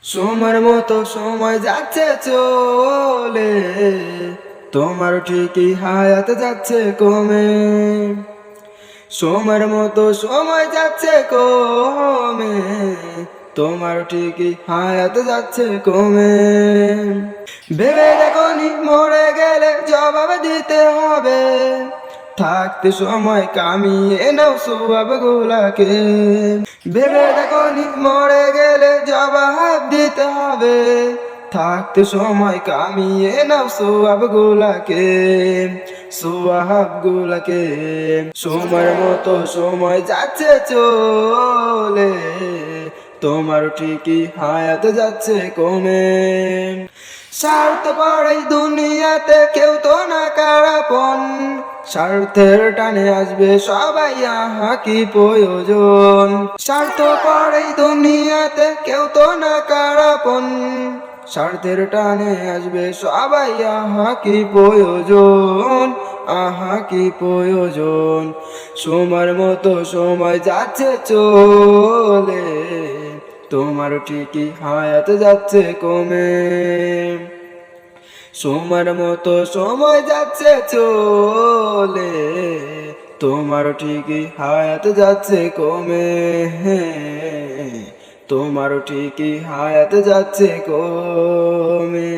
সময়ের মতো সময় যাচ্ছে চলে, তোমার ঠিকই হায়াত যাচ্ছে কমে। সময়ের মতো সময় যাচ্ছে কমে, তোমার ঠিকই হায়াত যাচ্ছে কমে। ভেবে দেখনি মরে গেলে জবাব দিতে হবে, থাকতে সময় কামিয়ে নাও স্বভাব গুলাকে। ভেবে দেখনি মরে গেলে জবাব দিতে হবে, থাকতে সময় কামিয়ে নাও স্বভাব গুলাকে, স্বভাব গুলাকে। সময়ের মতো সময় যাচ্ছে চলে, তোমার ঠিকই হায়াত যাচ্ছে কমে। স্বার্থপর এই দুনিয়াতে কেউ তো না কারাপন, স্বার্থের টানে আসবে সবাই, আহা কি প্রয়োজন। স্বার্থপর এই দুনিয়াতে কেউ তো না কারাপন, স্বার্থের টানে আসবে সবাই, আহা কি প্রয়োজন, আহা কি প্রয়োজন। সময়ের মতো সময় যাচ্ছে চলে, তোমার ঠিকই হায়াত যাচ্ছে কমে। সময়ের মতো সময় যাচ্ছে চলে, তোমার ঠিকই হায়াত যাচ্ছে কমে। তোমার ঠিকই হায়াত যাচ্ছে কমে।